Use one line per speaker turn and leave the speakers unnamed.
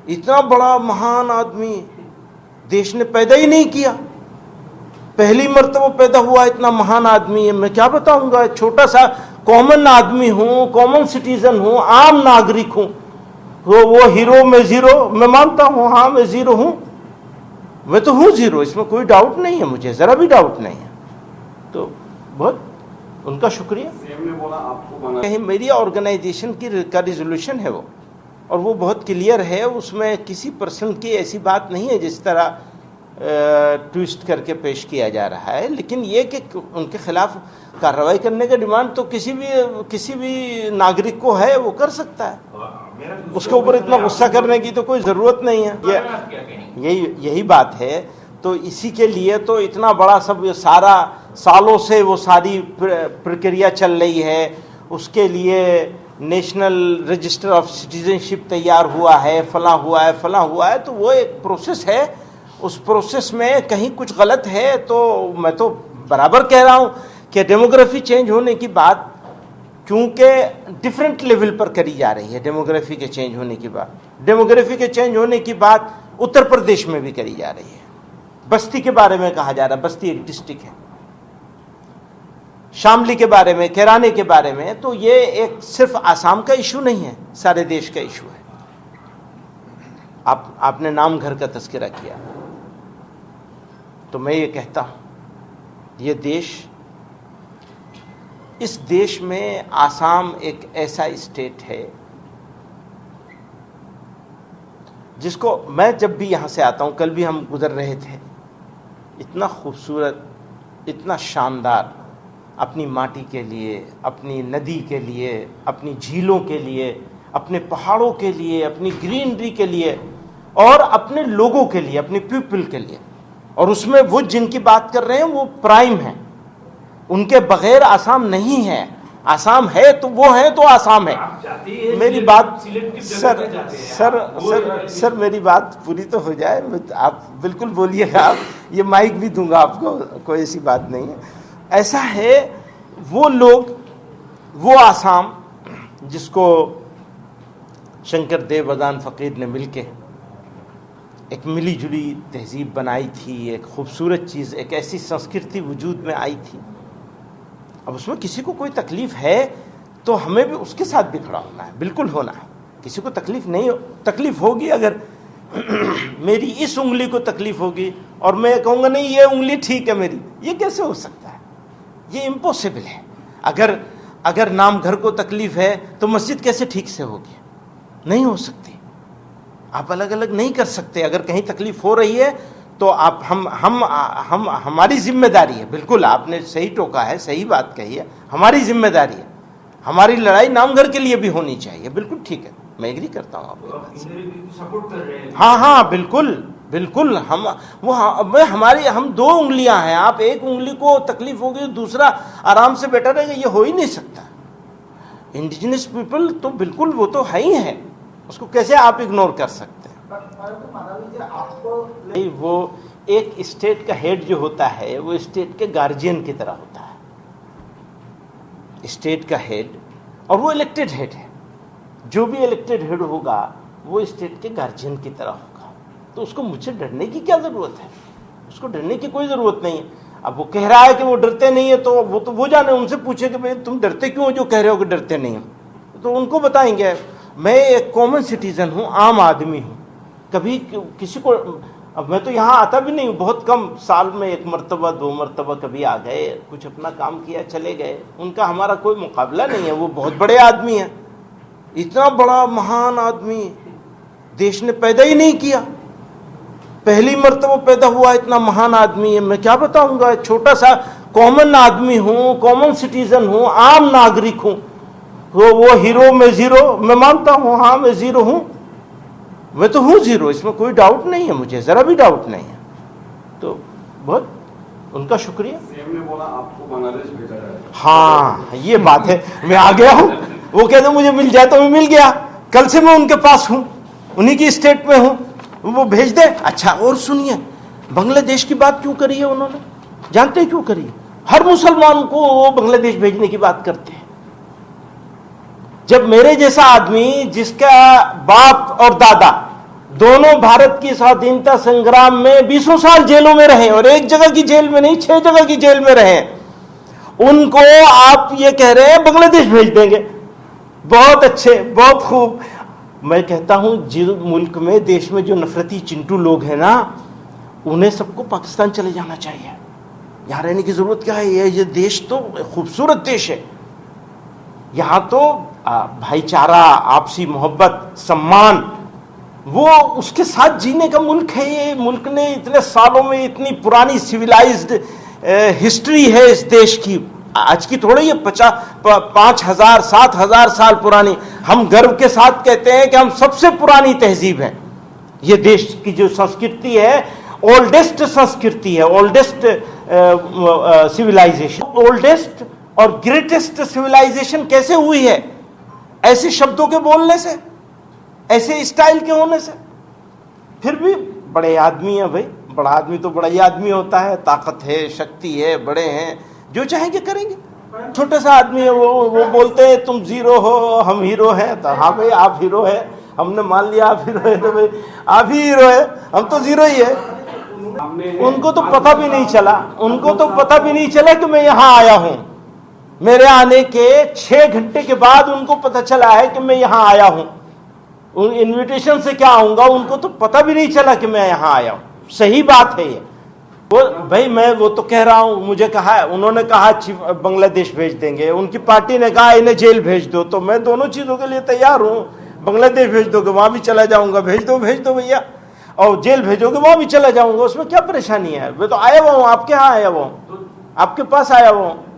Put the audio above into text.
इतना बड़ा महान आदमी देश ने पैदा ही नहीं किया, पहली मर्तबा पैदा हुआ इतना महान आदमी है। मैं क्या बताऊंगा, छोटा सा कॉमन आदमी हूं, कॉमन सिटीजन हूं, आम नागरिक हूं। वो हीरो, मैं जीरो, मैं मानता हूं, हाँ मैं जीरो हूं, मैं तो हूं जीरो, इसमें कोई डाउट नहीं है, मुझे जरा भी डाउट नहीं है। तो बहुत उनका शुक्रिया।
सीएम ने बोला आपको
कहीं मेरी ऑर्गेनाइजेशन का रिजोल्यूशन है वो, और वो बहुत क्लियर है, उसमें किसी पर्सन की ऐसी बात नहीं है जिस तरह ट्विस्ट करके पेश किया जा रहा है। लेकिन ये कि उनके खिलाफ कार्रवाई करने का डिमांड तो किसी भी नागरिक को है, वो कर सकता है, उसके ऊपर इतना गुस्सा करने की तो कोई ज़रूरत नहीं है। यही बात है। तो इसी के लिए तो इतना बड़ा सब सारा सालों से वो सारी प्रक्रिया चल रही है, उसके लिए नेशनल रजिस्टर ऑफ सिटीजनशिप तैयार हुआ है, फलां हुआ है, तो वो एक प्रोसेस है। उस प्रोसेस में कहीं कुछ गलत है तो मैं तो बराबर कह रहा हूँ कि डेमोग्राफी चेंज होने की बात, क्योंकि डिफरेंट लेवल पर करी जा रही है, डेमोग्राफी के चेंज होने की बात, डेमोग्राफी के चेंज होने की बात उत्तर प्रदेश में भी करी जा रही है। बस्ती के बारे में कहा जा रहा है, बस्ती एक डिस्ट्रिक्ट है, शामली के बारे में, कैराने के बारे में। तो ये एक सिर्फ आसाम का इशू नहीं है, सारे देश का इशू है। आपने नाम घर का तस्करा किया, तो मैं ये कहता हूं, ये देश, इस देश में आसाम एक ऐसा स्टेट है जिसको मैं जब भी यहां से आता हूं, कल भी हम गुजर रहे थे, इतना खूबसूरत, इतना शानदार, अपनी माटी के लिए, अपनी नदी के लिए, अपनी झीलों के लिए, अपने पहाड़ों के लिए, अपनी ग्रीनरी के लिए, और अपने लोगों के लिए, अपने पीपल के लिए। और उसमें वो जिनकी बात कर रहे हैं वो प्राइम है, उनके बगैर आसाम नहीं है। आसाम है तो वो है तो आसाम है। मेरी बात सर मेरी बात पूरी तो हो जाए, आप बिल्कुल बोलिएगा, आप ये माइक भी दूंगा आपको, कोई ऐसी बात नहीं है। ऐसा है, वो लोग, वो आसाम जिसको शंकर देवदान फकीर ने मिलके एक मिली जुली तहजीब बनाई थी, एक खूबसूरत चीज़, एक ऐसी संस्कृति वजूद में आई थी। अब उसमें किसी को कोई तकलीफ है तो हमें भी उसके साथ भी खड़ा होना है, बिल्कुल होना है। किसी को तकलीफ नहीं, तकलीफ होगी अगर मेरी इस उंगली को तकलीफ होगी और मैं कहूँगा नहीं ये उंगली ठीक है मेरी, ये कैसे हो सकता है? ये इम्पॉसिबल है। अगर नाम घर को तकलीफ है तो मस्जिद कैसे ठीक से होगी? नहीं हो सकती। आप अलग अलग नहीं कर सकते। अगर कहीं तकलीफ हो रही है तो आप हम हमारी जिम्मेदारी है, बिल्कुल आपने सही टोका है, सही बात कही है, हमारी जिम्मेदारी है। हमारी लड़ाई नाम घर के लिए भी होनी चाहिए, बिल्कुल ठीक है, मैं एग्री करता हूँ आपकी बात से। हाँ बिल्कुल हम दो उंगलियां हैं, आप एक उंगली को तकलीफ होगी, दूसरा आराम से बैठा रहेगा, ये हो ही नहीं सकता। इंडिजिनस पीपल तो बिल्कुल वो तो है ही है, उसको कैसे आप इग्नोर कर सकते हैं? नहीं, वो एक स्टेट का हेड जो होता है वो स्टेट के गार्जियन की तरह होता है, स्टेट का हेड, और वो इलेक्टेड हेड है। जो भी इलेक्टेड हेड होगा वो स्टेट के गार्जियन की तरह होगा। तो उसको मुझसे डरने की क्या जरूरत है? उसको डरने की कोई जरूरत नहीं है। अब वो कह रहा है कि वो डरते नहीं है, तो वो जाने, उनसे पूछे कि भाई तुम डरते क्यों हो जो कह रहे हो कि डरते नहीं हो, तो उनको बताएंगे। मैं एक कॉमन सिटीजन हूँ, आम आदमी हूँ, कभी किसी को, अब मैं तो यहाँ आता भी नहीं हूँ, बहुत कम, साल में 1 मरतबा 2 मरतबा कभी आ गए, कुछ अपना काम किया चले गए, उनका हमारा कोई मुकाबला नहीं है। वो बहुत बड़े आदमी हैं, इतना बड़ा महान आदमी देश ने पैदा ही नहीं किया, पहली मर्तबा पैदा हुआ इतना महान आदमी है। मैं क्या बताऊंगा, छोटा सा कॉमन आदमी हूँ, कॉमन सिटीजन हूँ, आम नागरिक हूँ। वो हीरो, मैं जीरो, मैं मानता हूँ, हाँ मैं जीरो हूँ, मैं तो हूँ जीरो, इसमें कोई डाउट नहीं है, मुझे जरा भी डाउट नहीं है। तो बहुत उनका शुक्रिया।
सीएम ने बोला आपको बांग्लादेश भेजा जाए।
हाँ ये बात है, मैं आ गया हूँ, वो कहते मुझे मिल जाए तो मैं मिल गया, कल से मैं उनके पास हूँ, उन्हीं की स्टेट में हूँ, वो भेज दे। अच्छा और सुनिए, बांग्लादेश की बात क्यों करी है उन्होंने? जानते क्यों करी है? हर मुसलमान को वो बांग्लादेश भेजने की बात करते हैं। जब मेरे जैसा आदमी जिसका बाप और दादा दोनों भारत की स्वाधीनता संग्राम में 20 साल जेलों में रहे, और एक जगह की जेल में नहीं, 6 जगह की जेल में रहे। उनको आप ये कह रहे हैं बांग्लादेश भेज देंगे। बहुत अच्छे, बहुत खूब। मैं कहता हूं जिस मुल्क में, देश में जो नफरती चिंटू लोग हैं ना, उन्हें सबको पाकिस्तान चले जाना चाहिए। यहां रहने की जरूरत क्या है? ये देश तो खूबसूरत देश है। यहां तो भाईचारा, आपसी मोहब्बत, सम्मान, वो उसके साथ जीने का मुल्क है। ये मुल्क ने इतने सालों में इतनी पुरानी सिविलाइज्ड हिस्ट्री है इस देश की। आज की थोड़ी, ये 5,000 7,000 साल पुरानी। हम गर्व के साथ कहते हैं कि हम सबसे पुरानी तहजीब हैं। ये देश की जो संस्कृति है, ओल्डेस्ट संस्कृति है, ओल्डेस्ट सिविलाइजेशन। ओल्डेस्ट और ग्रेटेस्ट सिविलाइजेशन कैसे हुई है? ऐसे शब्दों के बोलने से, ऐसे स्टाइल के होने से। फिर भी बड़े आदमी है भाई, बड़ा आदमी तो बड़ा ही आदमी होता है, ताकत है, शक्ति है, बड़े हैं, जो चाहेंगे करेंगे। छोटे सा आदमी है, वो बोलते हैं तुम जीरो हो, हम हीरो हैं। तो हाँ भाई, आप हीरो है, हमने मान लिया आप हीरो है, तो भाई आप ही हीरो है, हम तो जीरो ही है। उनको तो पता भी नहीं चला, उनको तो पता भी नहीं चला कि मैं यहां आया हूं। मेरे आने के 6 घंटे के बाद उनको पता चला है कि मैं यहां आया हूं। उन इन्विटेशन से क्या आऊंगा, उनको तो पता भी नहीं चला कि मैं यहां आया हूं। सही बात है ये। वो भाई, मैं वो तो कह रहा हूं, मुझे कहा, उन्होंने कहा बांग्लादेश भेज देंगे, उनकी पार्टी ने कहा इन्हें जेल भेज दो, तो मैं दोनों चीजों के लिए तैयार हूं। बांग्लादेश भेज दोगे, वहां भी चला जाऊंगा, भेज दो भैया। और जेल भेजोगे, वहां भी चला जाऊंगा, उसमें क्या परेशानी है? मैं तो आया हुआ हूं, आपके यहाँ आया हुआ हूं, आपके पास आया हुआ हूं।